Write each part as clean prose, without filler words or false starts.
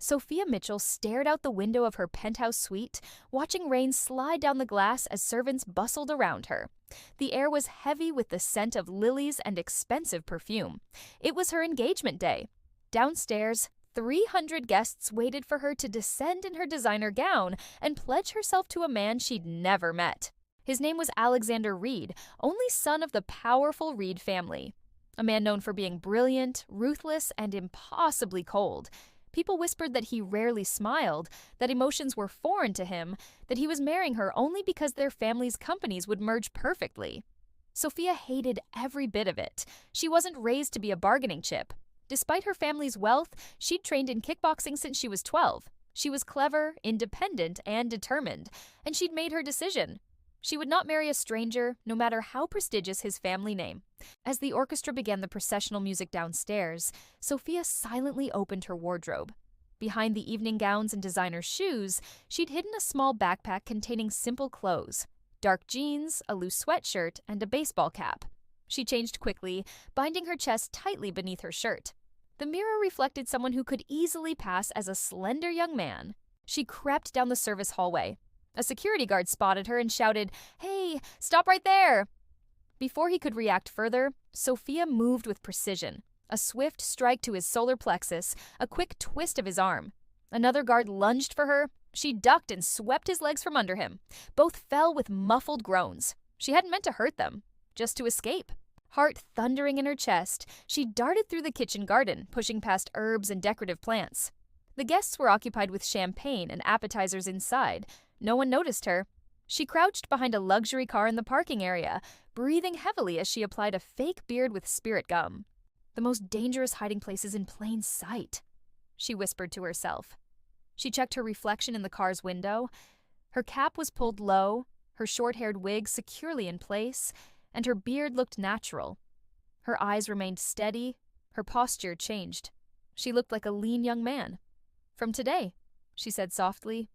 Sophia Mitchell stared out the window of her penthouse suite, watching rain slide down the glass as servants bustled around her. The air was heavy with the scent of lilies and expensive perfume. It was her engagement day. Downstairs, 300 guests waited for her to descend in her designer gown and pledge herself to a man she'd never met. His name was Alexander Reed, only son of the powerful Reed family. A man known for being brilliant, ruthless, and impossibly cold. People whispered that he rarely smiled, that emotions were foreign to him, that he was marrying her only because their family's companies would merge perfectly. Sophia hated every bit of it. She wasn't raised to be a bargaining chip. Despite her family's wealth, she'd trained in kickboxing since she was 12. She was clever, independent, and determined, and she'd made her decision. She would not marry a stranger, no matter how prestigious his family name. As the orchestra began the processional music downstairs, Sophia silently opened her wardrobe. Behind the evening gowns and designer shoes, she'd hidden a small backpack containing simple clothes: dark jeans, a loose sweatshirt, and a baseball cap. She changed quickly, binding her chest tightly beneath her shirt. The mirror reflected someone who could easily pass as a slender young man. She crept down the service hallway. A security guard spotted her and shouted, "Hey, stop right there!" Before he could react further, Sophia moved with precision. A swift strike to his solar plexus, a quick twist of his arm. Another guard lunged for her. She ducked and swept his legs from under him. Both fell with muffled groans. She hadn't meant to hurt them, just to escape. Heart thundering in her chest, she darted through the kitchen garden, pushing past herbs and decorative plants. The guests were occupied with champagne and appetizers inside. No one noticed her. She crouched behind a luxury car in the parking area, breathing heavily as she applied a fake beard with spirit gum. "The most dangerous hiding place is in plain sight," she whispered to herself. She checked her reflection in the car's window. Her cap was pulled low, her short-haired wig securely in place, and her beard looked natural. Her eyes remained steady, her posture changed. She looked like a lean young man. "From today," she said softly.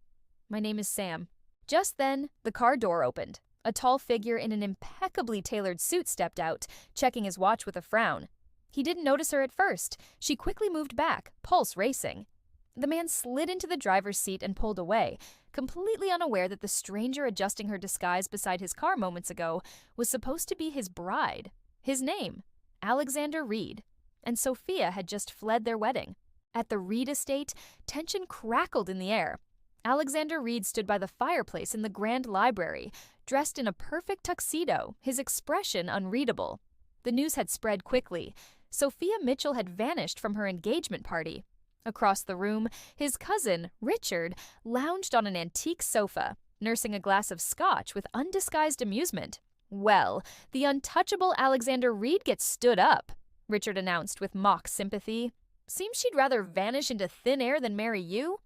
"My name is Sam." Just then, the car door opened. A tall figure in an impeccably tailored suit stepped out, checking his watch with a frown. He didn't notice her at first. She quickly moved back, pulse racing. The man slid into the driver's seat and pulled away, completely unaware that the stranger adjusting her disguise beside his car moments ago was supposed to be his bride. His name, Alexander Reed. And Sophia had just fled their wedding. At the Reed estate, tension crackled in the air. Alexander Reed stood by the fireplace in the grand library, dressed in a perfect tuxedo, his expression unreadable. The news had spread quickly. Sophia Mitchell had vanished from her engagement party. Across the room, his cousin, Richard, lounged on an antique sofa, nursing a glass of scotch with undisguised amusement. "Well, the untouchable Alexander Reed gets stood up," Richard announced with mock sympathy. "Seems she'd rather vanish into thin air than marry you."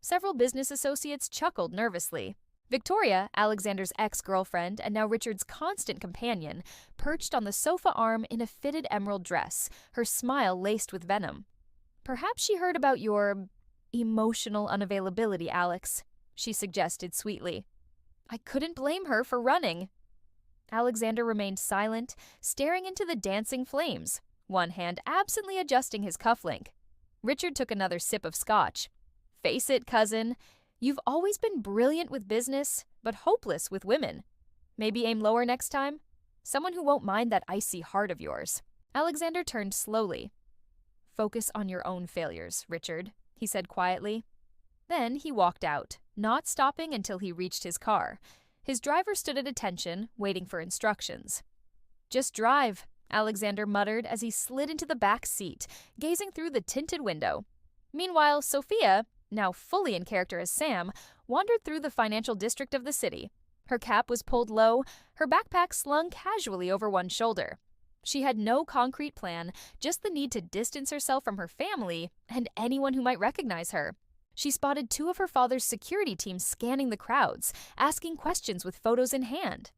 Several business associates chuckled nervously. Victoria, Alexander's ex-girlfriend and now Richard's constant companion, perched on the sofa arm in a fitted emerald dress, her smile laced with venom. "Perhaps she heard about your emotional unavailability, Alex," she suggested sweetly. "I couldn't blame her for running." Alexander remained silent, staring into the dancing flames, one hand absently adjusting his cufflink. Richard took another sip of scotch. "Face it, cousin, you've always been brilliant with business, but hopeless with women. Maybe aim lower next time? Someone who won't mind that icy heart of yours." Alexander turned slowly. "Focus on your own failures, Richard," he said quietly. Then he walked out, not stopping until he reached his car. His driver stood at attention, waiting for instructions. "Just drive," Alexander muttered as he slid into the back seat, gazing through the tinted window. Meanwhile, Sophia, now fully in character as Sam, wandered through the financial district of the city. Her cap was pulled low, her backpack slung casually over one shoulder. She had no concrete plan, just the need to distance herself from her family and anyone who might recognize her. She spotted two of her father's security teams scanning the crowds, asking questions with photos in hand.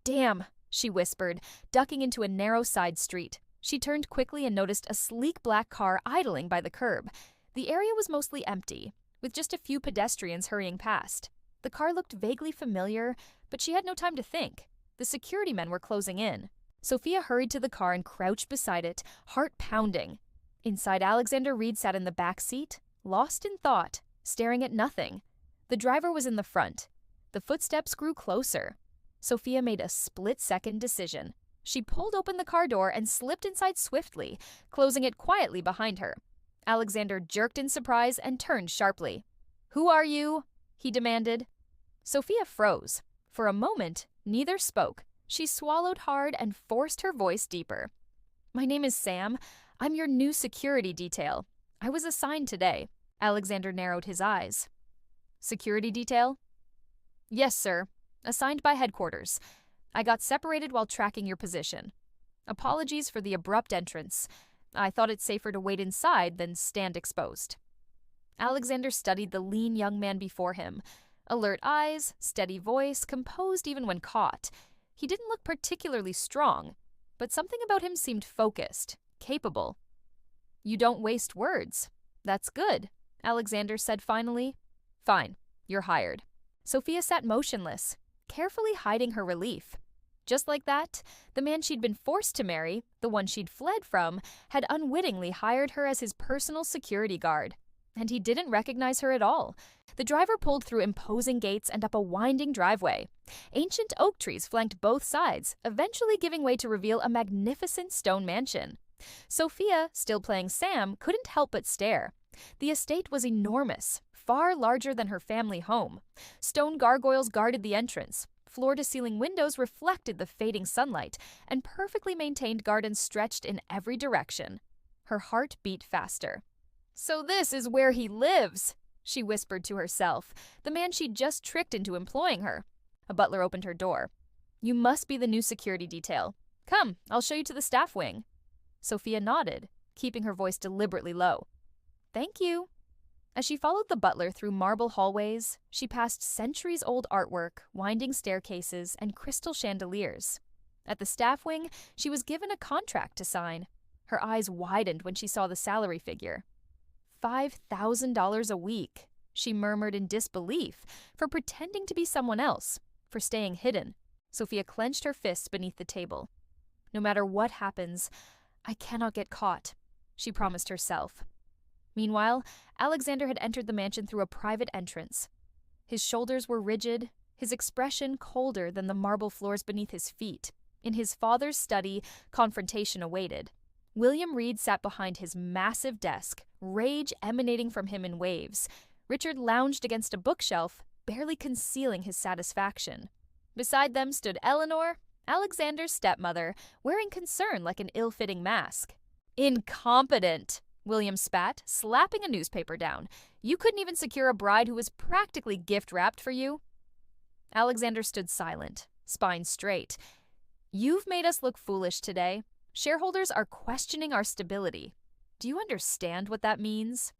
"Damn," she whispered, ducking into a narrow side street. She turned quickly and noticed a sleek black car idling by the curb. The area was mostly empty, with just a few pedestrians hurrying past. The car looked vaguely familiar, but she had no time to think. The security men were closing in. Sophia hurried to the car and crouched beside it, heart pounding. Inside, Alexander Reed sat in the back seat, lost in thought, staring at nothing. The driver was in the front. The footsteps grew closer. Sophia made a split-second decision. She pulled open the car door and slipped inside swiftly, closing it quietly behind her. Alexander jerked in surprise and turned sharply. "Who are you?" he demanded. Sophia froze. For a moment, neither spoke. She swallowed hard and forced her voice deeper. "My name is Sam. I'm your new security detail. I was assigned today." Alexander narrowed his eyes. "Security detail?" "Yes, sir. Assigned by headquarters. I got separated while tracking your position. Apologies for the abrupt entrance. I thought it safer to wait inside than stand exposed." Alexander studied the lean young man before him. Alert eyes, steady voice, composed even when caught. He didn't look particularly strong, but something about him seemed focused, capable. "You don't waste words. That's good," Alexander said finally. "Fine, you're hired." Sophia sat motionless, carefully hiding her relief. Just like that, the man she'd been forced to marry, the one she'd fled from, had unwittingly hired her as his personal security guard. And he didn't recognize her at all. The driver pulled through imposing gates and up a winding driveway. Ancient oak trees flanked both sides, eventually giving way to reveal a magnificent stone mansion. Sophia, still playing Sam, couldn't help but stare. The estate was enormous, far larger than her family home. Stone gargoyles guarded the entrance. Floor-to-ceiling windows reflected the fading sunlight, and perfectly maintained gardens stretched in every direction. Her heart beat faster. "So this is where he lives," she whispered to herself, the man she'd just tricked into employing her. A butler opened her door. "You must be the new security detail. Come, I'll show you to the staff wing." Sophia nodded, keeping her voice deliberately low. "Thank you." As she followed the butler through marble hallways, she passed centuries-old artwork, winding staircases, and crystal chandeliers. At the staff wing, she was given a contract to sign. Her eyes widened when she saw the salary figure. $5,000 a week, she murmured in disbelief, for pretending to be someone else, for staying hidden. Sophia clenched her fists beneath the table. "No matter what happens, I cannot get caught," she promised herself. Meanwhile, Alexander had entered the mansion through a private entrance. His shoulders were rigid, his expression colder than the marble floors beneath his feet. In his father's study, confrontation awaited. William Reed sat behind his massive desk, rage emanating from him in waves. Richard lounged against a bookshelf, barely concealing his satisfaction. Beside them stood Eleanor, Alexander's stepmother, wearing concern like an ill-fitting mask. "Incompetent!" William spat, slapping a newspaper down. "You couldn't even secure a bride who was practically gift-wrapped for you." Alexander stood silent, spine straight. "You've made us look foolish today. Shareholders are questioning our stability. Do you understand what that means?"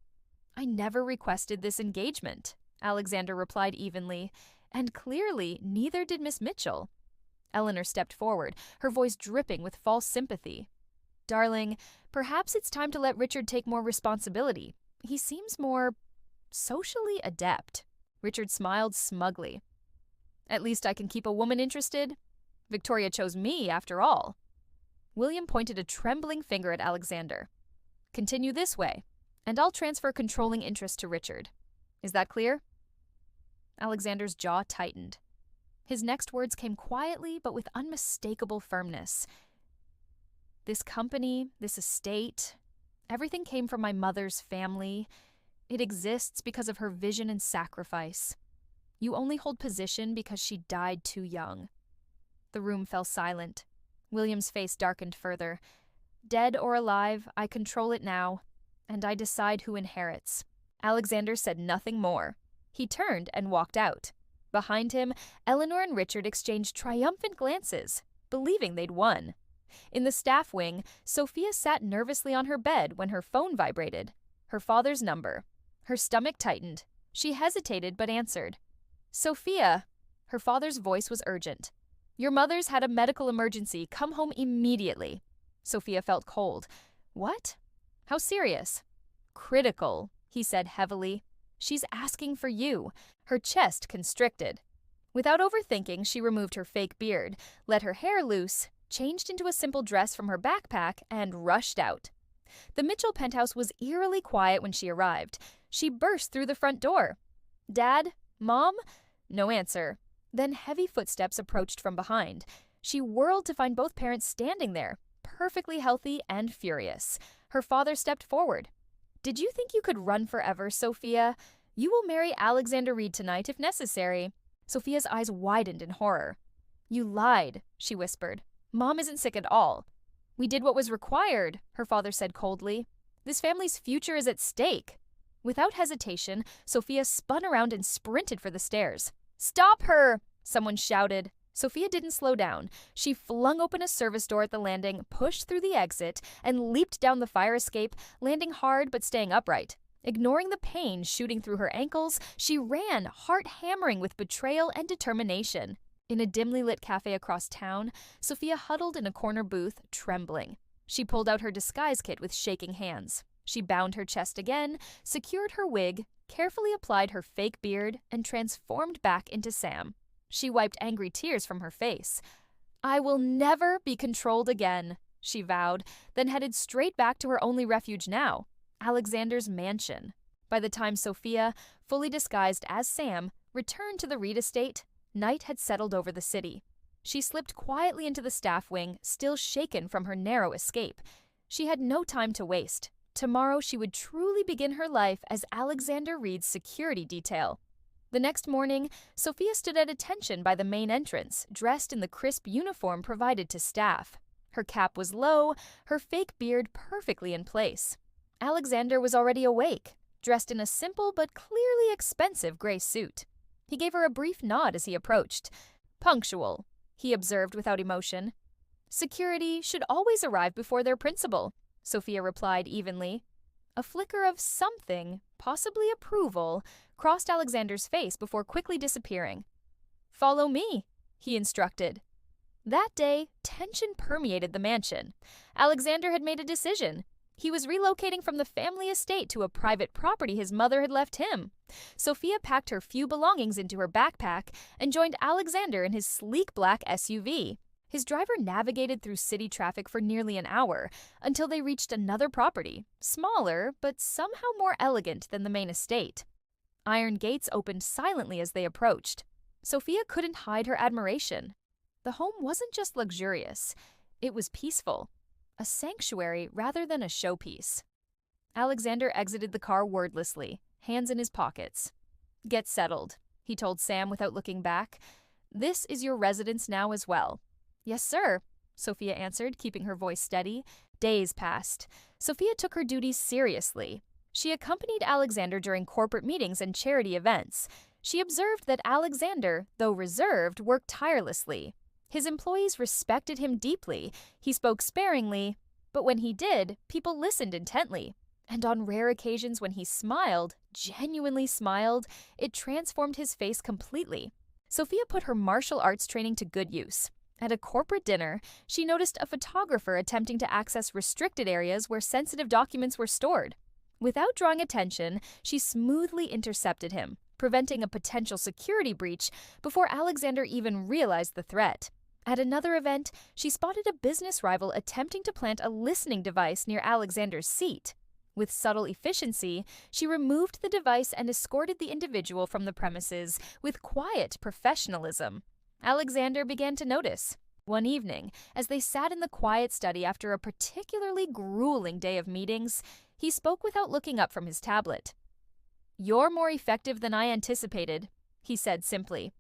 "I never requested this engagement," Alexander replied evenly, and clearly neither did Miss Mitchell. Eleanor stepped forward, her voice dripping with false sympathy. "Darling, perhaps it's time to let Richard take more responsibility. He seems more socially adept." Richard smiled smugly. "At least I can keep a woman interested. Victoria chose me, after all." William pointed a trembling finger at Alexander. "Continue this way, and I'll transfer controlling interest to Richard. Is that clear?" Alexander's jaw tightened. His next words came quietly but with unmistakable firmness. "This company, this estate, everything came from my mother's family. It exists because of her vision and sacrifice. You only hold position because she died too young." The room fell silent. William's face darkened further. "Dead or alive, I control it now, and I decide who inherits." Alexander said nothing more. He turned and walked out. Behind him, Eleanor and Richard exchanged triumphant glances, believing they'd won. In the staff wing, Sophia sat nervously on her bed when her phone vibrated. Her father's number. Her stomach tightened. She hesitated but answered. "Sophia!" Her father's voice was urgent. "Your mother's had a medical emergency. Come home immediately." Sophia felt cold. "What? How serious?" "Critical," he said heavily. "She's asking for you." Her chest constricted. Without overthinking, she removed her fake beard, let her hair loose, changed into a simple dress from her backpack, and rushed out. The Mitchell penthouse was eerily quiet when she arrived. She burst through the front door. "Dad? Mom?" No answer. Then heavy footsteps approached from behind. She whirled to find both parents standing there, perfectly healthy and furious. Her father stepped forward. "Did you think you could run forever, Sophia? You will marry Alexander Reed tonight if necessary." Sophia's eyes widened in horror. "You lied," she whispered. "Mom isn't sick at all." "We did what was required," her father said coldly. "This family's future is at stake." Without hesitation, Sophia spun around and sprinted for the stairs. "Stop her!" someone shouted. Sophia didn't slow down. She flung open a service door at the landing, pushed through the exit, and leaped down the fire escape, landing hard but staying upright. Ignoring the pain shooting through her ankles, she ran, heart hammering with betrayal and determination. In a dimly lit cafe across town, Sophia huddled in a corner booth, trembling. She pulled out her disguise kit with shaking hands. She bound her chest again, secured her wig, carefully applied her fake beard, and transformed back into Sam. She wiped angry tears from her face. "I will never be controlled again," she vowed, then headed straight back to her only refuge now, Alexander's mansion. By the time Sophia, fully disguised as Sam, returned to the Reed estate, night had settled over the city. She slipped quietly into the staff wing, still shaken from her narrow escape. She had no time to waste. Tomorrow she would truly begin her life as Alexander Reed's security detail. The next morning, Sophia stood at attention by the main entrance, dressed in the crisp uniform provided to staff. Her cap was low, her fake beard perfectly in place. Alexander was already awake, dressed in a simple but clearly expensive gray suit. He gave her a brief nod as he approached. "Punctual," he observed without emotion. "Security should always arrive before their principal," Sophia replied evenly. A flicker of something, possibly approval, crossed Alexander's face before quickly disappearing. "Follow me," he instructed. That day, tension permeated the mansion. Alexander had made a decision. He was relocating from the family estate to a private property his mother had left him. Sophia packed her few belongings into her backpack and joined Alexander in his sleek black SUV. His driver navigated through city traffic for nearly an hour until they reached another property, smaller but somehow more elegant than the main estate. Iron gates opened silently as they approached. Sophia couldn't hide her admiration. The home wasn't just luxurious, it was peaceful. A sanctuary rather than a showpiece. Alexander exited the car wordlessly, hands in his pockets. "Get settled," he told Sam without looking back. "This is your residence now as well." "Yes, sir," Sophia answered, keeping her voice steady. Days passed. Sophia took her duties seriously. She accompanied Alexander during corporate meetings and charity events. She observed that Alexander, though reserved, worked tirelessly. His employees respected him deeply. He spoke sparingly, but when he did, people listened intently. And on rare occasions when he smiled, genuinely smiled, it transformed his face completely. Sophia put her martial arts training to good use. At a corporate dinner, she noticed a photographer attempting to access restricted areas where sensitive documents were stored. Without drawing attention, she smoothly intercepted him, preventing a potential security breach before Alexander even realized the threat. At another event, she spotted a business rival attempting to plant a listening device near Alexander's seat. With subtle efficiency, she removed the device and escorted the individual from the premises with quiet professionalism. Alexander began to notice. One evening, as they sat in the quiet study after a particularly grueling day of meetings, he spoke without looking up from his tablet. "You're more effective than I anticipated," he said simply.